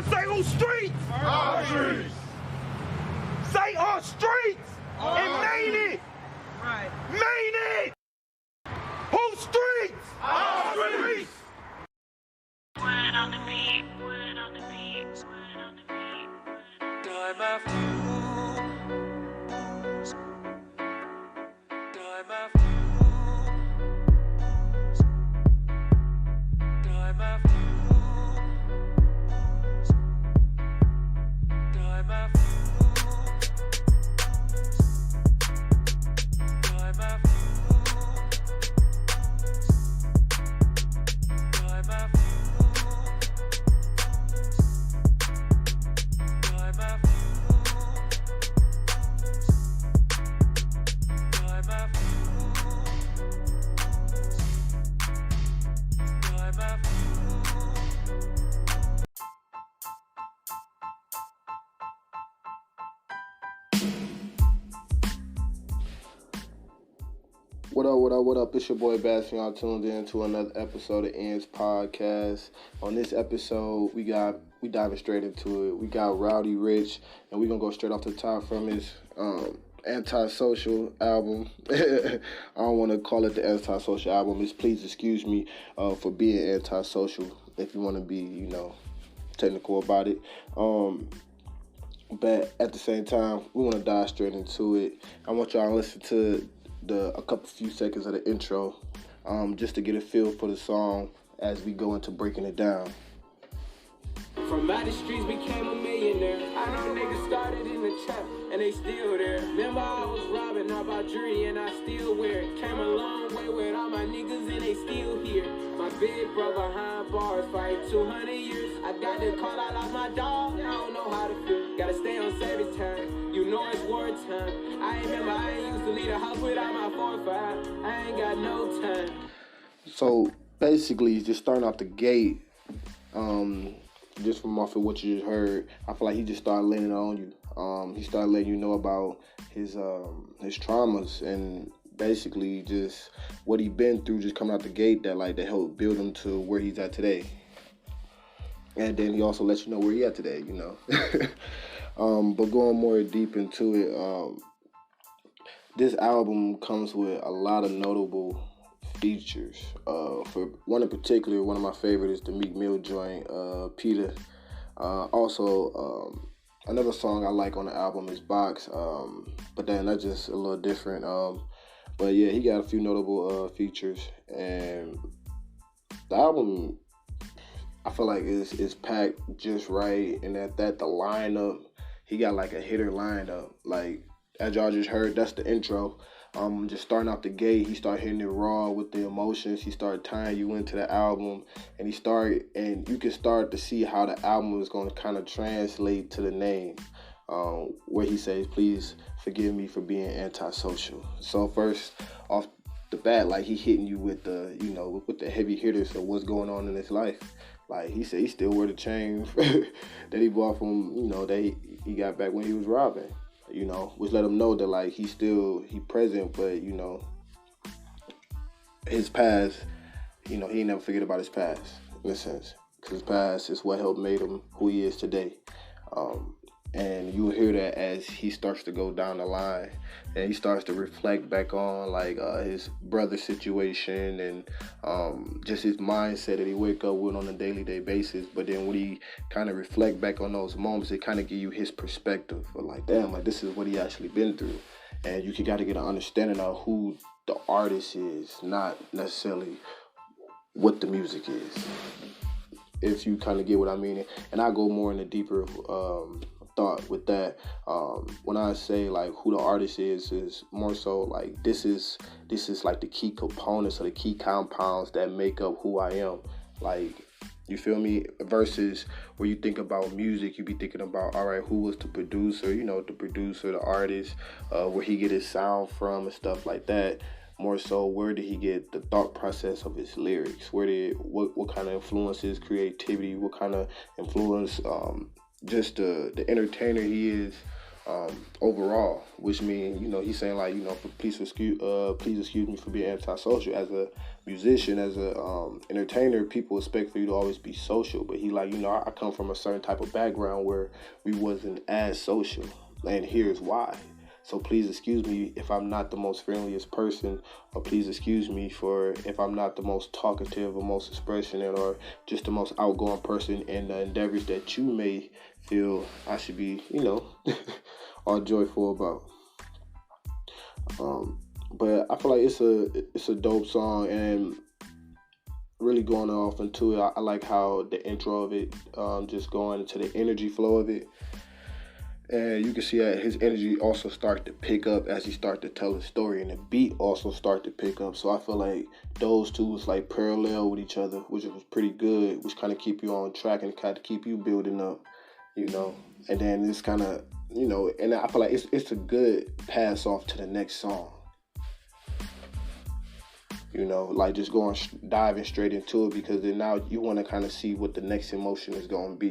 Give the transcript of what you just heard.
Say on streets. Our streets. Say on streets. And main it. Right. Main it. Whose streets? Our streets. Word on the beat, word on the beat, word on the beat. Time after time after time after time after time after time after What up? It's your boy Bazz, and y'all tuned in to another episode of ENDS Podcast. On this episode, we diving straight into it. We got Roddy Ricch, and we're gonna go straight off the top from his Antisocial album. I don't want to call it the Antisocial album. It's Please Excuse Me for being antisocial, if you want to be, technical about it. But at the same time, we want to dive straight into it. I want y'all to listen to a few seconds of the intro, just to get a feel for the song as we go into breaking it down. From out the streets became a millionaire. I know niggas started in the trap and they still there. Remember I was robbing all about jewelry and I still wear it. Came a long way with all my niggas and they still here. My big bro behind bars fight 200 years. I got the call, I lost my dog, I don't know how to feel. Gotta stay on service time, you know it's wartime. I ain't used to leave the house without my 4-5. I ain't got no time. So basically, just starting off the gate, just from off of what you just heard, I feel like he just started laying it on you. He started letting you know about his traumas and basically just what he been through, just coming out the gate that helped build him to where he's at today. And then he also lets you know where he at today, But going more deep into it, this album comes with a lot of notable features. For one in particular, one of my favorites is the Meek Mill joint, Peter. Also, another song I like on the album is Box, but then that's just a little different. But yeah, he got a few notable features, and the album, I feel like it's packed just right, and at that the lineup, he got like a hitter lineup. Like as y'all just heard, that's the intro. Just starting out the gate, he started hitting it raw with the emotions. He started tying you into the album, and you can start to see how the album is going to kind of translate to the name, where he says, "Please forgive me for being antisocial." So first off the bat, like he hitting you with the, with the heavy hitters of what's going on in his life. Like he said, he still wear the chain that he bought from, that he got back when he was robbing. Which let him know that like he present, but his past, he ain't never forget about his past in a sense, because his past is what helped made him who he is today. And you'll hear that as he starts to go down the line and he starts to reflect back on his brother's situation and just his mindset that he wake up with on a daily basis. But then when he kind of reflect back on those moments, it kind of give you his perspective of like, damn, like this is what he actually been through. And you got to get an understanding of who the artist is, not necessarily what the music is, if you kind of get what I mean. And I go more in a deeper thought with that. When I say like who the artist is more so like this is like the key components or the key compounds that make up who I am. Like, you feel me? Versus where you think about music, you be thinking about, all right, who was the producer, the artist, where he get his sound from and stuff like that. More so, where did he get the thought process of his lyrics? What kind of influences, creativity, what kind of influence, just the entertainer he is overall, which means, he's saying like, please excuse me for being antisocial. As a musician, as a entertainer, people expect for you to always be social, but he like, I come from a certain type of background where we wasn't as social, and here's why. So please excuse me if I'm not the most friendliest person, or please excuse me for if I'm not the most talkative or most expressionate or just the most outgoing person in the endeavors that you may feel I should be, all joyful about. But I feel like it's a dope song, and really going off into it, I like how the intro of it, just going into the energy flow of it. And you can see that his energy also start to pick up as he start to tell his story, and the beat also start to pick up. So I feel like those two was like parallel with each other, which was pretty good, which kind of keep you on track and kind of keep you building up, And then it's kind of, and I feel like it's a good pass off to the next song. Like just diving straight into it, because then now you want to kind of see what the next emotion is going to be.